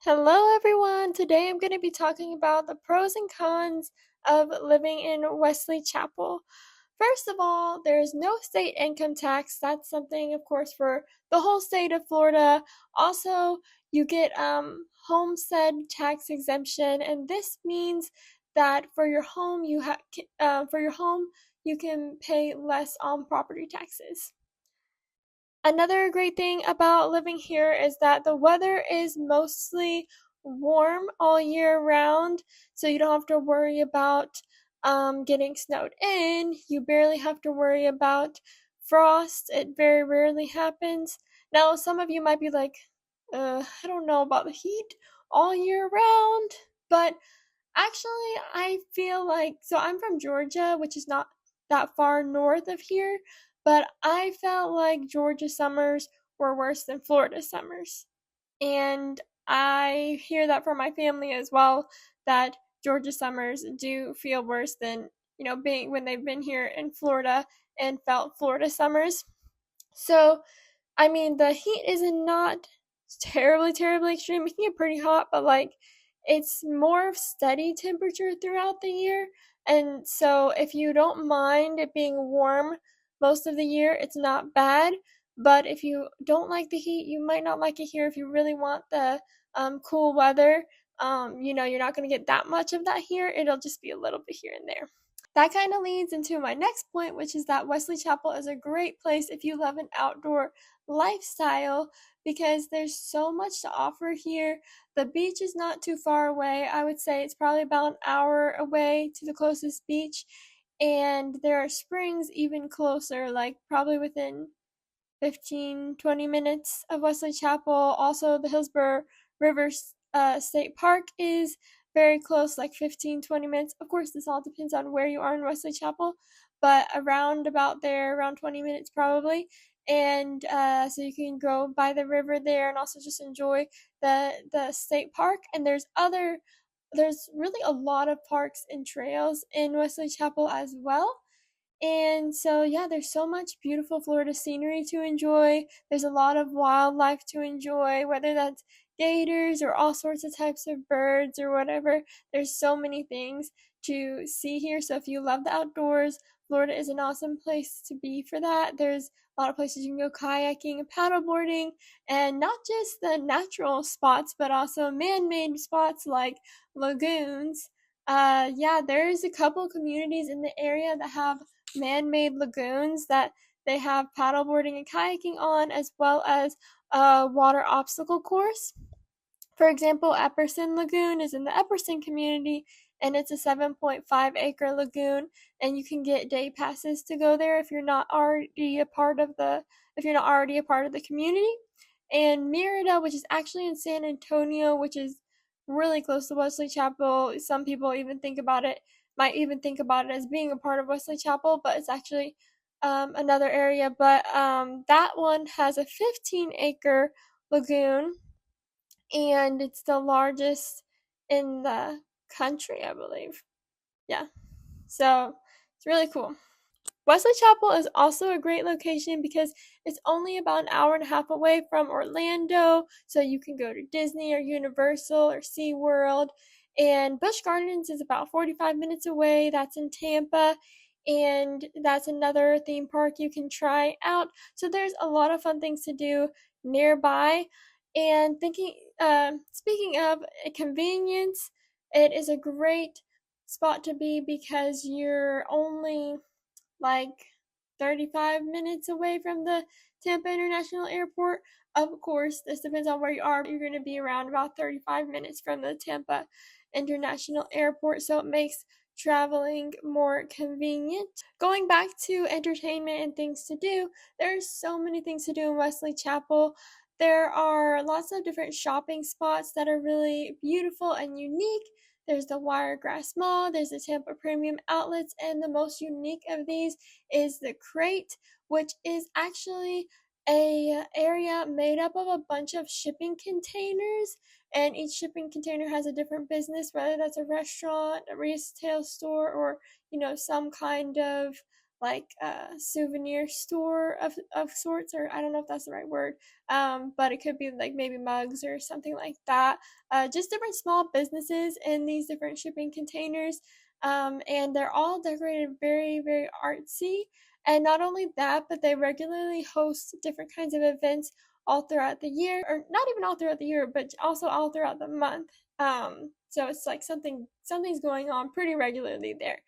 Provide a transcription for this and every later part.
Hello, everyone. Today I'm going to be talking about the pros and cons of living in Wesley Chapel. First of all, there is no state income tax. That's something, of course, for the whole state of Florida. Also, you get Homestead Tax Exemption, and this means that for your home, you can pay less on property taxes. Another great thing about living here is that the weather is mostly warm all year round, so you don't have to worry about getting snowed in. You barely have to worry about frost. It very rarely happens. Now, some of you might be like, I don't know about the heat all year round, but actually, I feel like I'm from Georgia, which is not that far north of here, but I felt like Georgia summers were worse than Florida summers. And I hear that from my family as well, that Georgia summers do feel worse than, being when they've been here in Florida and felt Florida summers. So, I mean, the heat is not terribly, terribly extreme. It can get pretty hot, but it's more of steady temperature throughout the year. And so, if you don't mind it being warm most of the year, it's not bad. But if you don't like the heat, you might not like it here. If you really want the cool weather, you're not going to get that much of that here. It'll just be a little bit here and there. That kind of leads into my next point, which is that Wesley Chapel is a great place if you love an outdoor lifestyle because there's so much to offer here. The beach is not too far away. I would say it's probably about an hour away to the closest beach. And there are springs even closer, like probably within 15-20 minutes of Wesley Chapel. Also, the Hillsborough River State Park is very close, like 15-20 minutes. Of course, this all depends on where you are in Wesley Chapel, but around about there, around 20 minutes probably. And so you can go by the river there and also just enjoy the state park. And there's really a lot of parks and trails in Wesley Chapel as well. And so, yeah, there's so much beautiful Florida scenery to enjoy. There's a lot of wildlife to enjoy, whether that's gators or all sorts of types of birds or whatever. There's so many things to see here. So, if you love the outdoors, Florida is an awesome place to be for that. There's a lot of places you can go kayaking and paddleboarding, and not just the natural spots, but also man made spots like lagoons. Yeah, there's a couple communities in the area that have man-made lagoons that they have paddleboarding and kayaking on, as well as a water obstacle course. For example, Epperson Lagoon is in the Epperson community, and it's a 7.5-acre lagoon, and you can get day passes to go there if you're not already a part of the community. And Merida, which is actually in San Antonio, which is really close to Wesley Chapel. Some people might even think about it as being a part of Wesley Chapel, but it's actually another area. But that one has a 15-acre lagoon, and it's the largest in the country, I believe. Yeah, so it's really cool. Wesley Chapel is also a great location because it's only about an hour and a half away from Orlando, so you can go to Disney or Universal or SeaWorld. And Busch Gardens is about 45 minutes away. That's in Tampa, and that's another theme park you can try out. So there's a lot of fun things to do nearby. And speaking of convenience, it is a great spot to be because you're only like 35 minutes away from the Tampa International Airport. Of course, this depends on where you are, but you're going to be around about 35 minutes from the Tampa International Airport, so it makes traveling more convenient. Going back to entertainment and things to do, there's so many things to do in Wesley Chapel. There are lots of different shopping spots that are really beautiful and unique. There's the Wiregrass Mall, there's the Tampa Premium Outlets, and the most unique of these is the Crate, which is actually a area made up of a bunch of shipping containers, and each shipping container has a different business, whether that's a restaurant, a retail store, or some kind of like a souvenir store of sorts, or I don't know if that's the right word, but it could be like maybe mugs or something like that. Just different small businesses in these different shipping containers, and they're all decorated very, very artsy. And not only that, but they regularly host different kinds of events all throughout the year, or not even all throughout the year, but also all throughout the month. So it's like something's going on pretty regularly there.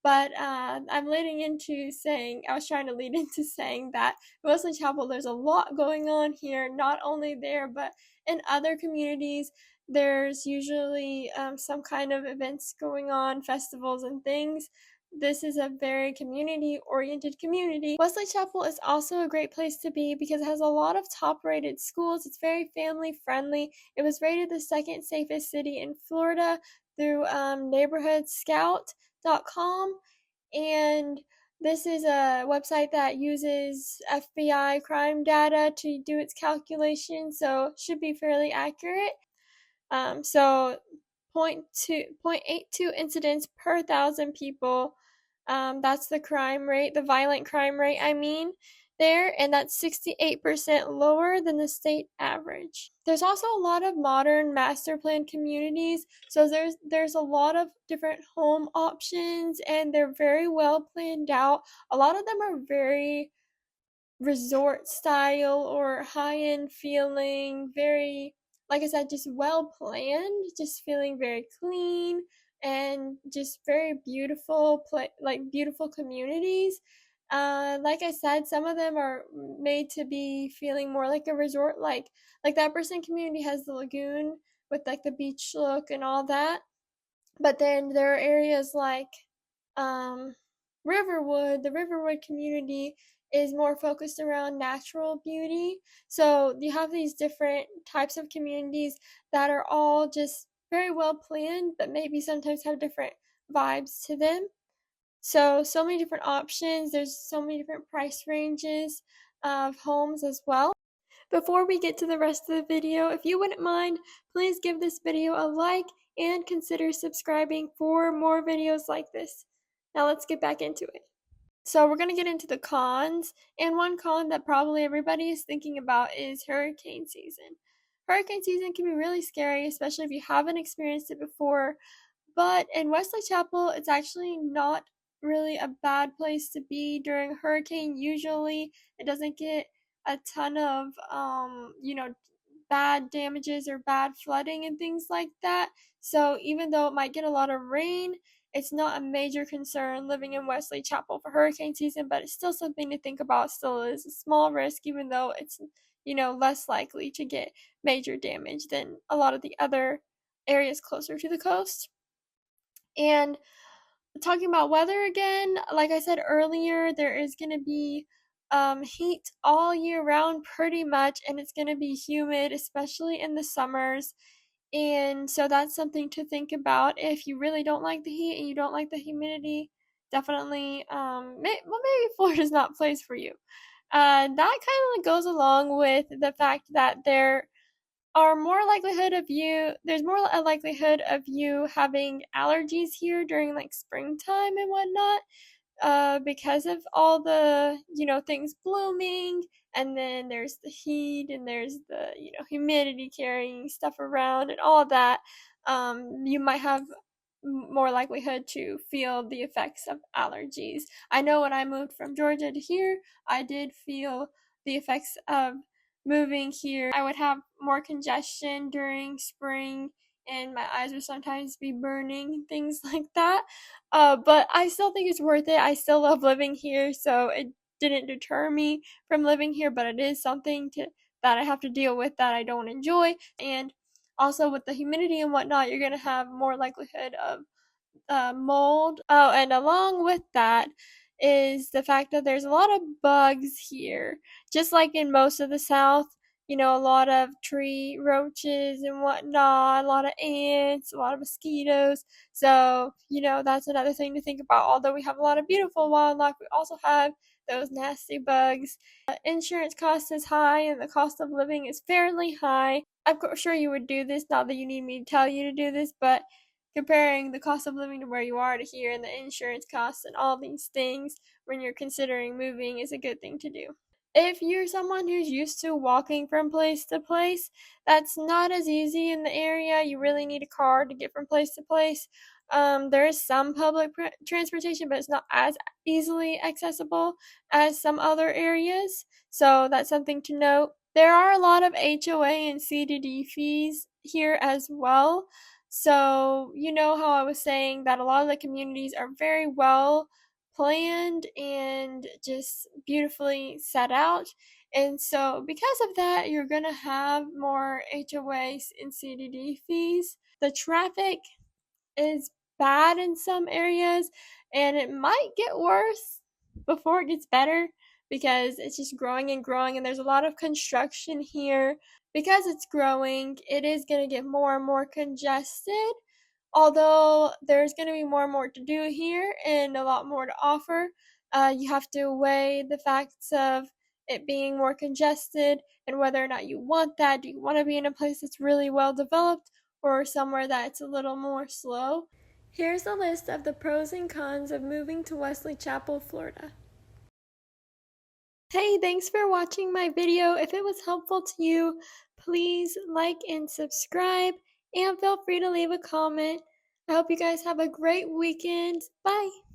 But I'm leading into saying, I was trying to lead into saying that Wesley Chapel, there's a lot going on here, not only there, but in other communities. There's usually some kind of events going on, festivals and things. This is a very community-oriented community. Wesley Chapel is also a great place to be because it has a lot of top-rated schools. It's very family-friendly. It was rated the second safest city in Florida through neighborhoodscout.com, and this is a website that uses FBI crime data to do its calculations, so it should be fairly accurate. So 0.82 incidents per 1,000 people. That's the crime rate, the violent crime rate, I mean, there, and that's 68% lower than the state average. There's also a lot of modern master plan communities, so there's a lot of different home options, and they're very well planned out. A lot of them are very resort style or high-end feeling, very, like I said, just well planned, just feeling very clean and just very beautiful, like beautiful communities. Like I said, some of them are made to be feeling more like a resort, like that Person community has the lagoon with like the beach look and all that. But then there are areas like um, Riverwood. The Riverwood community is more focused around natural beauty. So you have these different types of communities that are all just very well planned, but maybe sometimes have different vibes to them. So many different options. There's so many different price ranges of homes as well. Before we get to the rest of the video, if you wouldn't mind, please give this video a like and consider subscribing for more videos like this. Now let's get back into it. So we're going to get into the cons, and one con that probably everybody is thinking about is hurricane season. Hurricane season can be really scary, especially if you haven't experienced it before, but in Wesley Chapel, it's actually not really a bad place to be during a hurricane. Usually, it doesn't get a ton of, bad damages or bad flooding and things like that. So even though it might get a lot of rain, it's not a major concern living in Wesley Chapel for hurricane season, but it's still something to think about. Still is a small risk, even though it's, less likely to get major damage than a lot of the other areas closer to the coast. And talking about weather again, like I said earlier, there is going to be heat all year round pretty much, and it's going to be humid, especially in the summers. And so that's something to think about. If you really don't like the heat and you don't like the humidity, definitely, maybe Florida's not a place for you. That kind of goes along with the fact that there's more a likelihood of you having allergies here during like springtime and whatnot, because of all the, things blooming, and then there's the heat, and there's the, humidity carrying stuff around and all that. You might have more likelihood to feel the effects of allergies. I know when I moved from Georgia to here, I did feel the effects of moving here. I would have more congestion during spring, and my eyes would sometimes be burning, things like that. But I still think it's worth it. I still love living here, so it didn't deter me from living here, but it is something that I have to deal with that I don't enjoy. And also with the humidity and whatnot, you're going to have more likelihood of mold. Oh, and along with that is the fact that there's a lot of bugs here. Just like in most of the South, a lot of tree roaches and whatnot, a lot of ants, a lot of mosquitoes. So, that's another thing to think about. Although we have a lot of beautiful wildlife, we also have those nasty bugs. Insurance cost is high, and the cost of living is fairly high. I'm sure you would do this, not that you need me to tell you to do this, but comparing the cost of living to where you are to here and the insurance costs and all these things when you're considering moving is a good thing to do. If you're someone who's used to walking from place to place, that's not as easy in the area. You really need a car to get from place to place. There is some public transportation, but it's not as easily accessible as some other areas. So that's something to note. There are a lot of HOA and CDD fees here as well. So, you know how I was saying that a lot of the communities are very well planned and just beautifully set out. And so, because of that, you're gonna have more HOAs and CDD fees. The traffic is bad in some areas, and it might get worse before it gets better because it's just growing and growing, and there's a lot of construction here. Because it's growing, it is going to get more and more congested. Although there's going to be more and more to do here and a lot more to offer, you have to weigh the facts of it being more congested and whether or not you want that. Do you want to be in a place that's really well developed or somewhere that's a little more slow? Here's a list of the pros and cons of moving to Wesley Chapel, Florida. Hey, thanks for watching my video. If it was helpful to you, please like and subscribe, and feel free to leave a comment. I hope you guys have a great weekend. Bye!